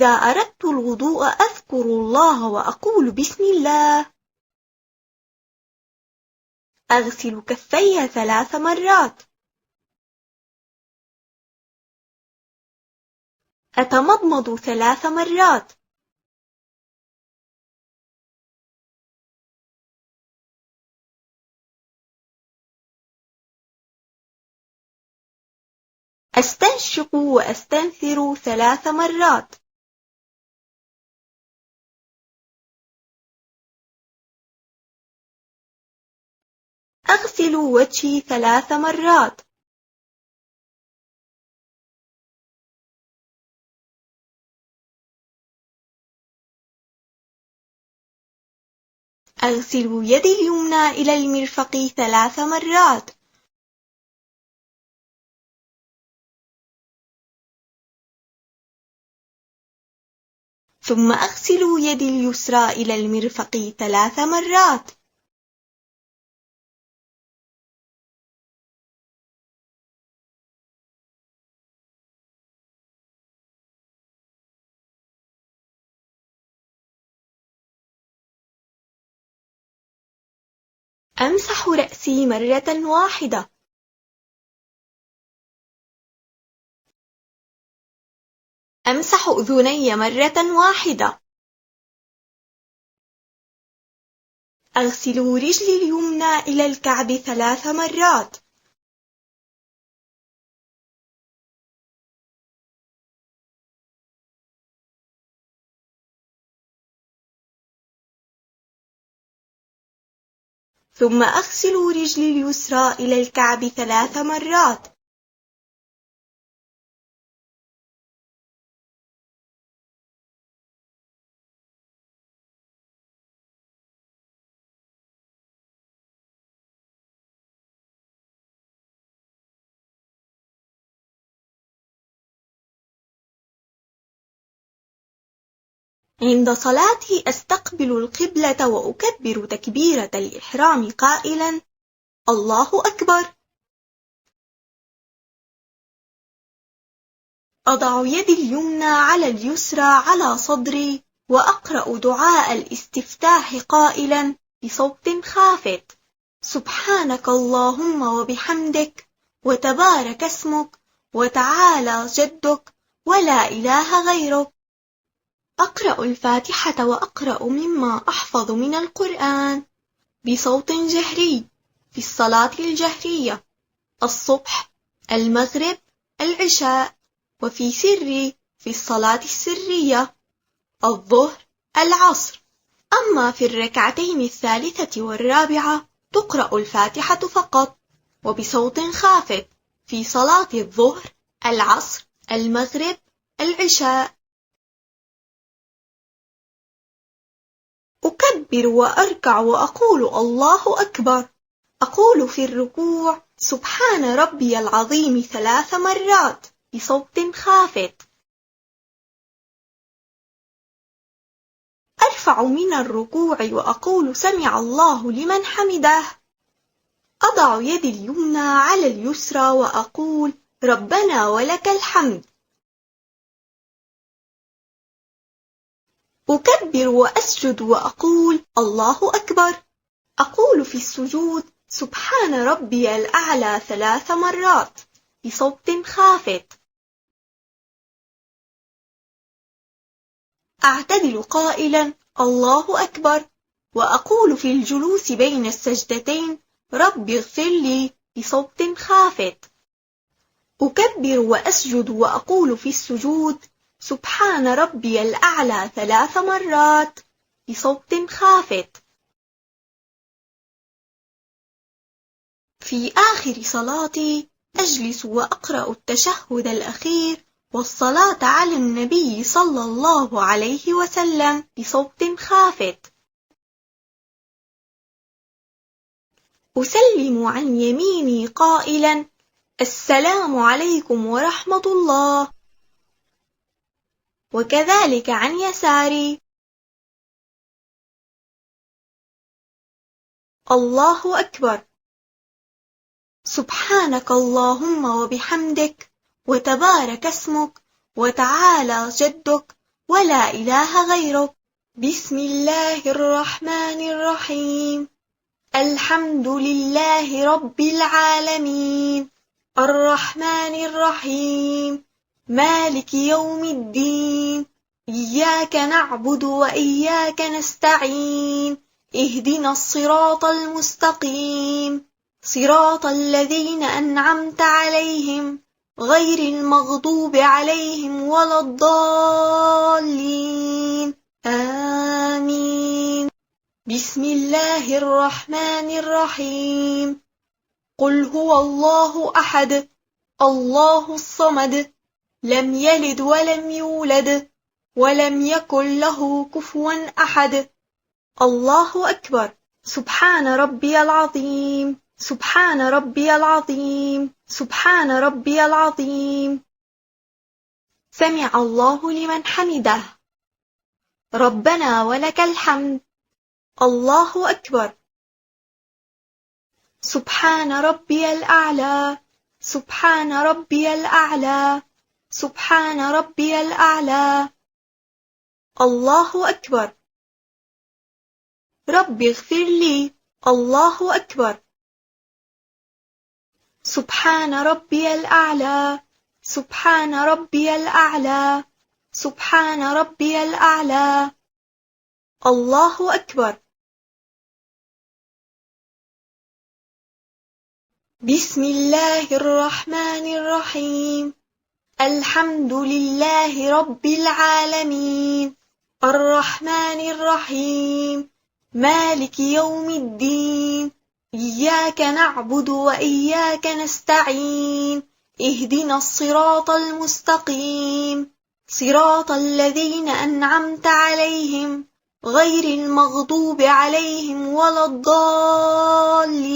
إذا أردت الوضوء أذكر الله وأقول بسم الله. أغسل كفي 3 مرات. أتمضمض 3 مرات. أستنشق وأستنثر 3 مرات. أغسل وجهي 3 مرات. أغسل يدي اليمنى إلى المرفق 3 مرات. ثم أغسل يدي اليسرى إلى المرفق 3 مرات. أمسح رأسي مرة واحدة. أمسح أذني مرة واحدة. أغسل رجلي اليمنى إلى الكعب 3 مرات. ثم أغسل رجلي اليسرى إلى الكعب 3 مرات. عند صلاتي أستقبل القبلة وأكبر تكبيرة الإحرام قائلا: الله أكبر. أضع يدي اليمنى على اليسرى على صدري وأقرأ دعاء الاستفتاح قائلا بصوت خافت: سبحانك اللهم وبحمدك وتبارك اسمك وتعالى جدك ولا إله غيرك. أقرأ الفاتحة وأقرأ مما أحفظ من القرآن بصوت جهري في الصلاة الجهرية: الصبح، المغرب، العشاء، وفي سري في الصلاة السرية: الظهر، العصر. أما في الركعتين الثالثة والرابعة تقرأ الفاتحة فقط وبصوت خافت في صلاة الظهر، العصر، المغرب، العشاء. أكبر وأركع وأقول الله أكبر. أقول في الركوع: سبحان ربي العظيم 3 مرات بصوت خافت. أرفع من الركوع وأقول سمع الله لمن حمده. أضع يدي اليمنى على اليسرى وأقول ربنا ولك الحمد. أكبر وأسجد وأقول الله أكبر. أقول في السجود: سبحان ربي الأعلى 3 مرات بصوت خافت. أعتدل قائلا الله أكبر، وأقول في الجلوس بين السجدتين رب اغفر لي بصوت خافت. أكبر وأسجد وأقول في السجود: سبحان ربي الأعلى 3 مرات بصوت خافت. في آخر صلاتي أجلس وأقرأ التشهد الأخير والصلاة على النبي صلى الله عليه وسلم بصوت خافت. أسلم عن يميني قائلا السلام عليكم ورحمة الله، وكذلك عن يساري. الله أكبر. سبحانك اللهم وبحمدك وتبارك اسمك وتعالى جدك ولا إله غيرك. بسم الله الرحمن الرحيم. الحمد لله رب العالمين، الرحمن الرحيم، مالك يوم الدين، إياك نعبد وإياك نستعين، اهدنا الصراط المستقيم، صراط الذين أنعمت عليهم غير المغضوب عليهم ولا الضالين، آمين. بسم الله الرحمن الرحيم. قل هو الله أحد، الله الصمد، لم يلد ولم يولد، ولم يكن له كفوا أحد. الله أكبر. سبحان ربي العظيم، سبحان ربي العظيم، سبحان ربي العظيم. سمع الله لمن حمده. ربنا ولك الحمد. الله أكبر. سبحان ربي الأعلى، سبحان ربي الأعلى، سبحان ربي الأعلى. الله أكبر. رب اغفر لي. الله أكبر. سبحان ربي الأعلى، سبحان ربي الأعلى، سبحان ربي الأعلى. الله أكبر. بسم الله الرحمن الرحيم. الحمد لله رب العالمين، الرحمن الرحيم، مالك يوم الدين، إياك نعبد وإياك نستعين، اهدنا الصراط المستقيم، صراط الذين أنعمت عليهم غير المغضوب عليهم ولا الضالين،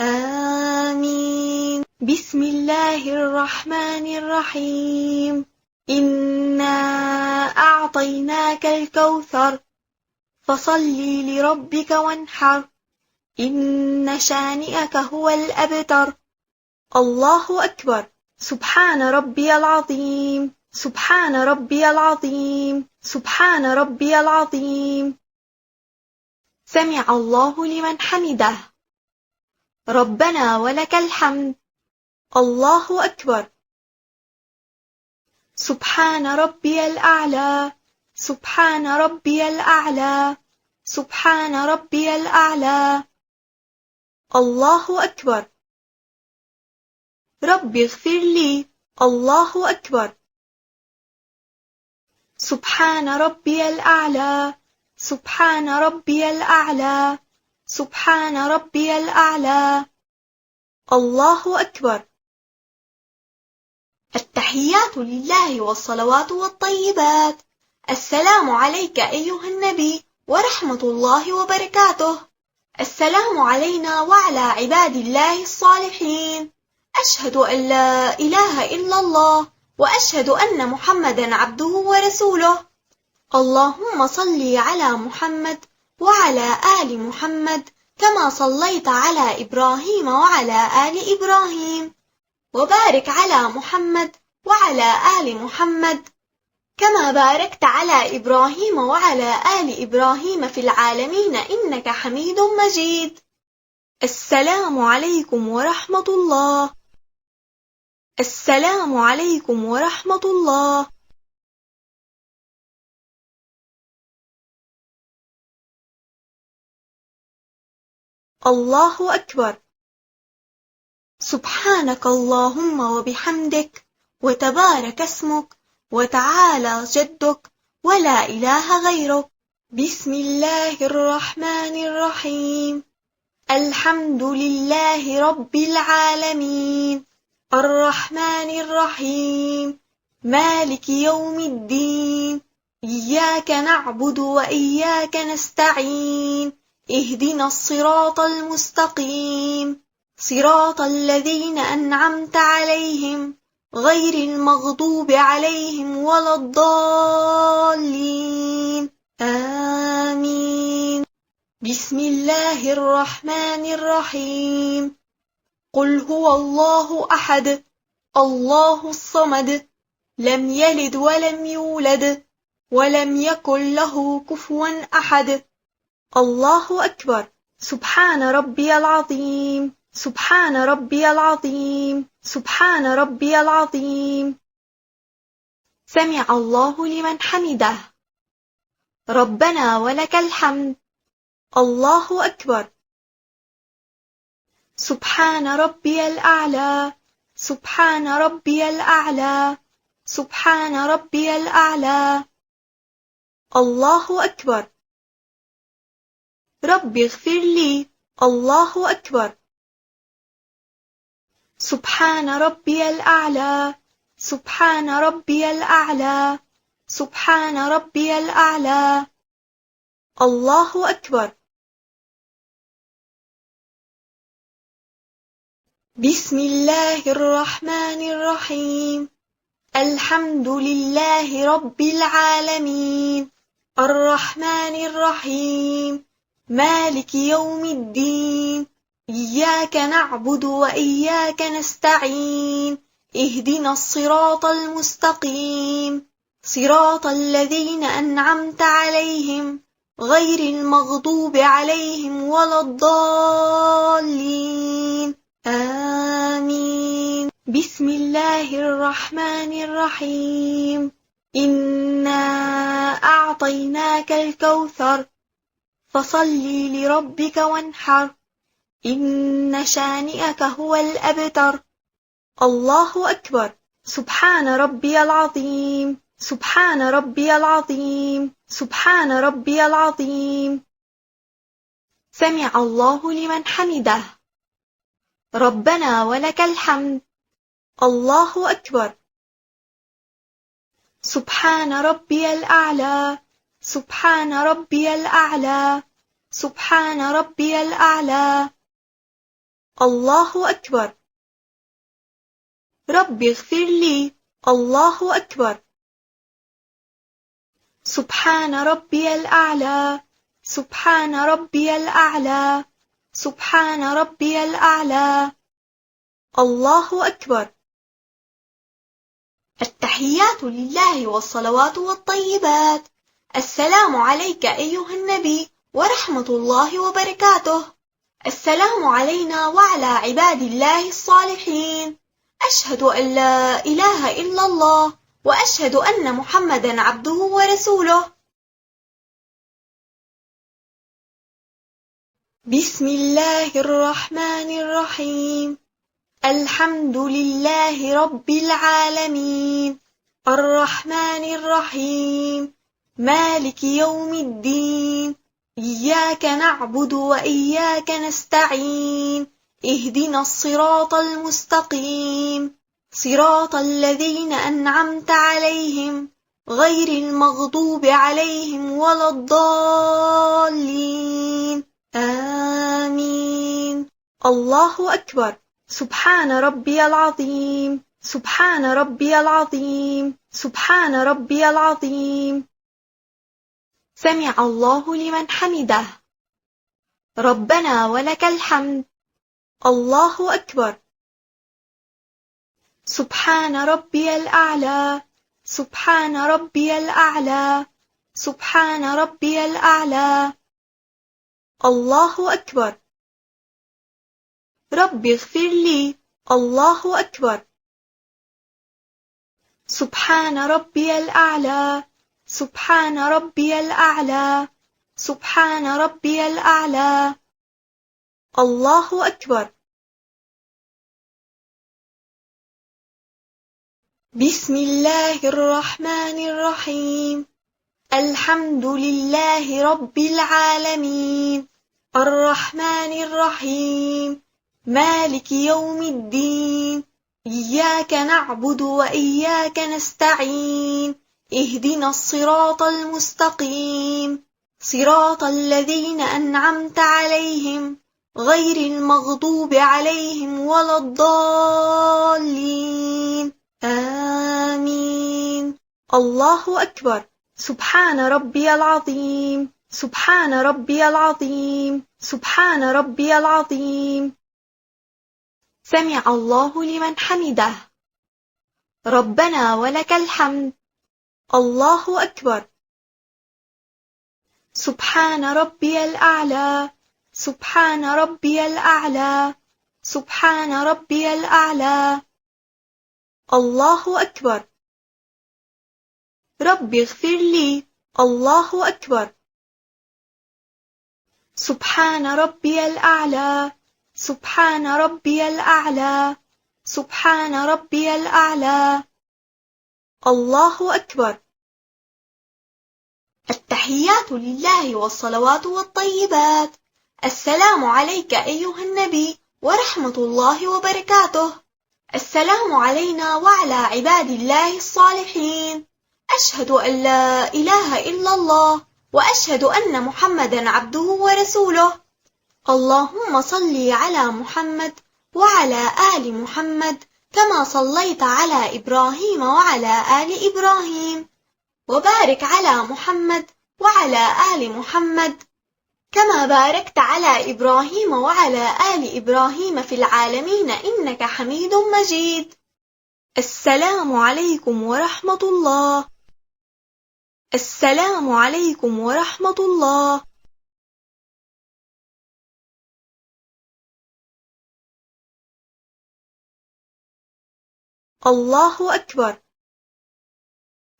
آمين. بسم الله الرحمن الرحيم. إنا أعطيناك الكوثر، فصل لربك وانحر، إن شانئك هو الأبتر. الله أكبر. سبحان ربي العظيم، سبحان ربي العظيم، سبحان ربي العظيم. سمع الله لمن حمده. ربنا ولك الحمد. الله أكبر. سبحان ربي الأعلى، سبحان ربي الأعلى، سبحان ربي الأعلى. الله أكبر. رب اغفر لي. الله أكبر. سبحان ربي الأعلى، سبحان ربي الأعلى، سبحان ربي الأعلى. الله أكبر. التحيات لله والصلوات والطيبات. السلام عليك أيها النبي ورحمة الله وبركاته. السلام علينا وعلى عباد الله الصالحين. أشهد أن لا إله إلا الله وأشهد أن محمدا عبده ورسوله. اللهم صل على محمد وعلى آل محمد كما صليت على إبراهيم وعلى آل إبراهيم، وبارك على محمد وعلى آل محمد كما باركت على إبراهيم وعلى آل إبراهيم في العالمين إنك حميد مجيد. السلام عليكم ورحمة الله. السلام عليكم ورحمة الله. الله أكبر. سبحانك اللهم وبحمدك، وتبارك اسمك، وتعالى جدك، ولا إله غيرك. بسم الله الرحمن الرحيم. الحمد لله رب العالمين، الرحمن الرحيم، مالك يوم الدين، إياك نعبد وإياك نستعين، اهدنا الصراط المستقيم، صراط الذين أنعمت عليهم غير المغضوب عليهم ولا الضالين، آمين. بسم الله الرحمن الرحيم. قل هو الله أحد، الله الصمد، لم يلد ولم يولد ولم يكن له كفوا أحد. الله أكبر. سبحان ربي العظيم، سبحان ربي العظيم، سبحان ربي العظيم. سمع الله لمن حمده. ربنا ولك الحمد. الله أكبر. سبحان ربي الأعلى، سبحان ربي الأعلى، سبحان ربي الأعلى. الله أكبر. رب اغفر لي. الله أكبر. سبحان ربي الأعلى، سبحان ربي الأعلى، سبحان ربي الأعلى. الله أكبر. بسم الله الرحمن الرحيم. الحمد لله رب العالمين، الرحمن الرحيم، مالك يوم الدين. إياك نعبد وإياك نستعين. اهدنا الصراط المستقيم، صراط الذين أنعمت عليهم غير المغضوب عليهم ولا الضالين. آمين. بسم الله الرحمن الرحيم. إنا أعطيناك الكوثر، فصل لربك وانحر، إن شانئك هو الأبتر. الله أكبر. سبحان ربي العظيم، سبحان ربي العظيم، سبحان ربي العظيم. سمع الله لمن حمده. ربنا ولك الحمد. الله أكبر. سبحان ربي الأعلى، سبحان ربي الأعلى، سبحان ربي الأعلى. الله أكبر. رب اغفر لي. الله أكبر. سبحان ربي الأعلى، سبحان ربي الأعلى، سبحان ربي الأعلى. الله أكبر. التحيات لله والصلوات والطيبات. السلام عليك أيها النبي ورحمة الله وبركاته. السلام علينا وعلى عباد الله الصالحين. أشهد أن لا إله إلا الله وأشهد أن محمدا عبده ورسوله. بسم الله الرحمن الرحيم. الحمد لله رب العالمين، الرحمن الرحيم، مالك يوم الدين. إياك نعبد وإياك نستعين. اهدنا الصراط المستقيم، صراط الذين أنعمت عليهم غير المغضوب عليهم ولا الضالين. آمين. الله أكبر. سبحان ربي العظيم، سبحان ربي العظيم، سبحان ربي العظيم. سمع الله لمن حمده. ربنا ولك الحمد. الله أكبر. سبحان ربي الأعلى، سبحان ربي الأعلى، سبحان ربي الأعلى. الله أكبر. رب اغفر لي. الله أكبر. سبحان ربي الأعلى، سبحان ربي الأعلى، سبحان ربي الأعلى. الله أكبر. بسم الله الرحمن الرحيم. الحمد لله رب العالمين، الرحمن الرحيم، مالك يوم الدين. إياك نعبد وإياك نستعين. اهدنا الصراط المستقيم، صراط الذين أنعمت عليهم غير المغضوب عليهم ولا الضالين. آمين. الله أكبر. سبحان ربي العظيم، سبحان ربي العظيم، سبحان ربي العظيم. سمع الله لمن حمده. ربنا ولك الحمد. الله أكبر. سبحان ربي الأعلى. سبحان ربي الأعلى. سبحان ربي الأعلى. الله أكبر. رب اغفر لي. الله أكبر. سبحان ربي الأعلى. سبحان ربي الأعلى. سبحان ربي الأعلى. الله أكبر. التحيات لله والصلوات والطيبات. السلام عليك أيها النبي ورحمة الله وبركاته. السلام علينا وعلى عباد الله الصالحين. أشهد أن لا إله إلا الله وأشهد أن محمدا عبده ورسوله. اللهم صل على محمد وعلى آل محمد كما صليت على إبراهيم وعلى آل إبراهيم، وبارك على محمد وعلى آل محمد كما باركت على إبراهيم وعلى آل إبراهيم في العالمين إنك حميد مجيد. السلام عليكم ورحمة الله. السلام عليكم ورحمة الله. الله أكبر.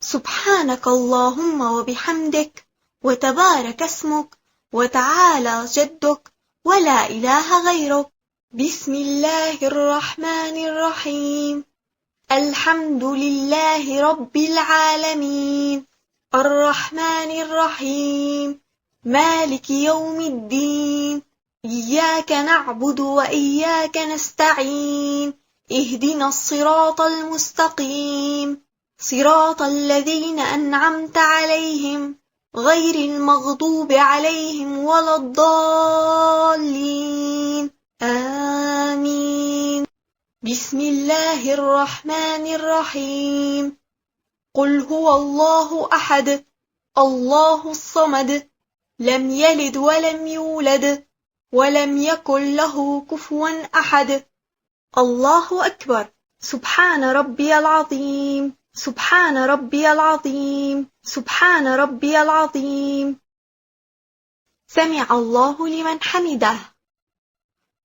سبحانك اللهم وبحمدك وتبارك اسمك وتعالى جدك ولا إله غيرك. بسم الله الرحمن الرحيم. الحمد لله رب العالمين الرحمن الرحيم مالك يوم الدين إياك نعبد وإياك نستعين اهدنا الصراط المستقيم صراط الذين أنعمت عليهم غير المغضوب عليهم ولا الضالين آمين. بسم الله الرحمن الرحيم. قل هو الله أحد الله الصمد لم يلد ولم يولد ولم يكن له كفوا أحد. الله أكبر. سبحان ربي العظيم. سبحان ربي العظيم. سبحان ربي العظيم. سمع الله لمن حمده.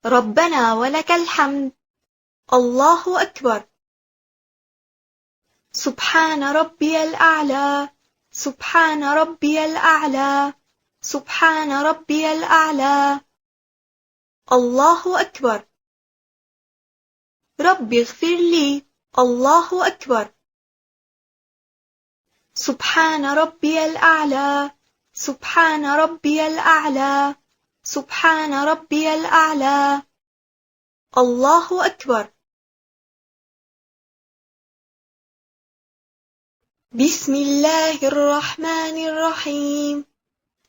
ربنا ولك الحمد. الله أكبر. سبحان ربي الأعلى. سبحان ربي الأعلى. سبحان ربي الأعلى. الله أكبر. رب اغفر لي. الله أكبر. سبحان ربي الأعلى. سبحان ربي الأعلى. سبحان ربي الأعلى. الله أكبر. بسم الله الرحمن الرحيم.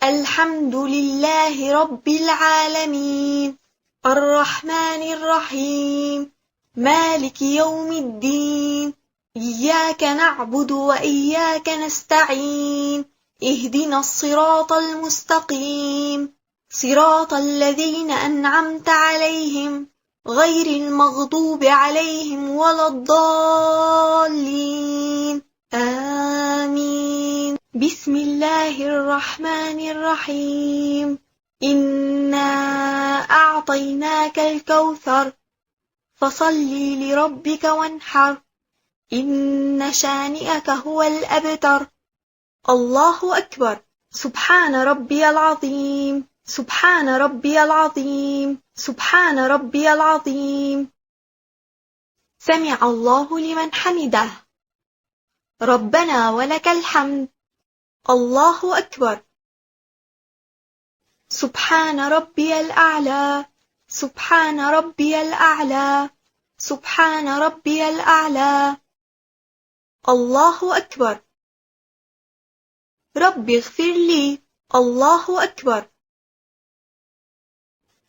الحمد لله رب العالمين الرحمن الرحيم مالك يوم الدين إياك نعبد وإياك نستعين اهدنا الصراط المستقيم صراط الذين أنعمت عليهم غير المغضوب عليهم ولا الضالين آمين. بسم الله الرحمن الرحيم. إنا أعطيناك الكوثر فصل لربك وانحر إن شانئك هو الأبتر. الله أكبر. سبحان ربي العظيم. سبحان ربي العظيم. سبحان ربي العظيم. سمع الله لمن حمده. ربنا ولك الحمد. الله أكبر. سبحان ربي الأعلى. سبحان ربي الأعلى. سبحان ربي الأعلى. الله أكبر. رب اغفر لي. الله أكبر.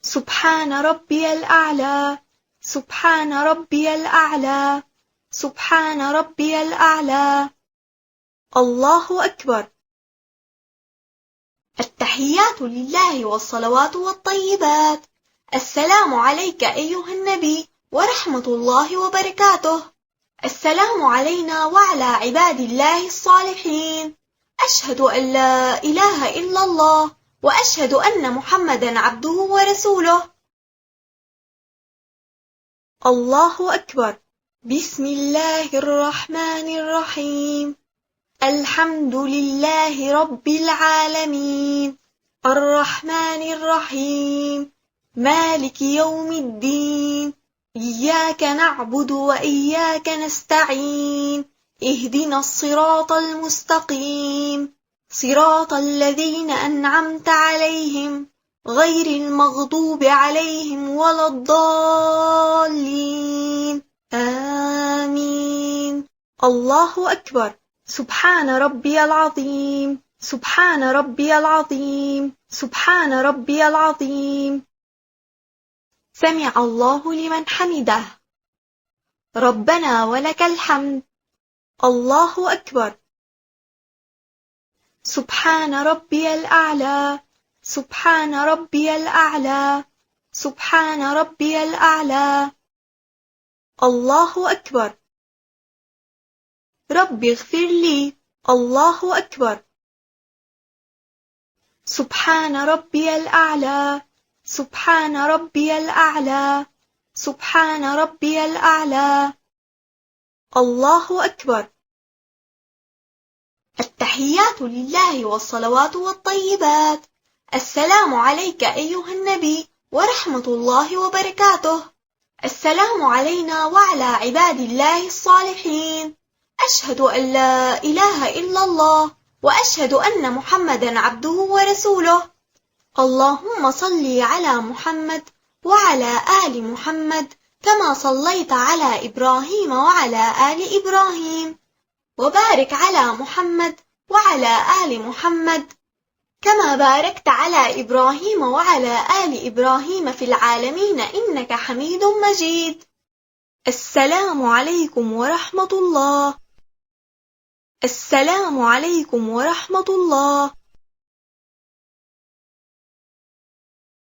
سبحان ربي الأعلى. سبحان ربي الأعلى. سبحان ربي الأعلى. الله أكبر. التحيات لله والصلوات والطيبات. السلام عليك أيها النبي ورحمة الله وبركاته. السلام علينا وعلى عباد الله الصالحين. أشهد أن لا إله إلا الله وأشهد أن محمدا عبده ورسوله. الله أكبر. بسم الله الرحمن الرحيم. الحمد لله رب العالمين الرحمن الرحيم مالك يوم الدين إياك نعبد وإياك نستعين اهدنا الصراط المستقيم صراط الذين أنعمت عليهم غير المغضوب عليهم ولا الضالين آمين. الله أكبر. سبحان ربي العظيم سبحان ربي العظيم سبحان ربي العظيم. سمع الله لمن حمده. ربنا ولك الحمد. الله أكبر. سبحان ربي الأعلى سبحان ربي الأعلى سبحان ربي الأعلى. الله أكبر. رب اغفر لي. الله أكبر. سبحان ربي الأعلى سبحان ربي الأعلى سبحان ربي الأعلى. الله أكبر. التحيات لله والصلوات والطيبات. السلام عليك أيها النبي ورحمة الله وبركاته. السلام علينا وعلى عباد الله الصالحين. أشهد أن لا إله إلا الله وأشهد أن محمدا عبده ورسوله. اللهم صل على محمد وعلى آل محمد كما صليت على إبراهيم وعلى آل إبراهيم وبارك على محمد وعلى آل محمد كما باركت على إبراهيم وعلى آل إبراهيم في العالمين إنك حميد مجيد. السلام عليكم ورحمة الله. السلام عليكم ورحمة الله.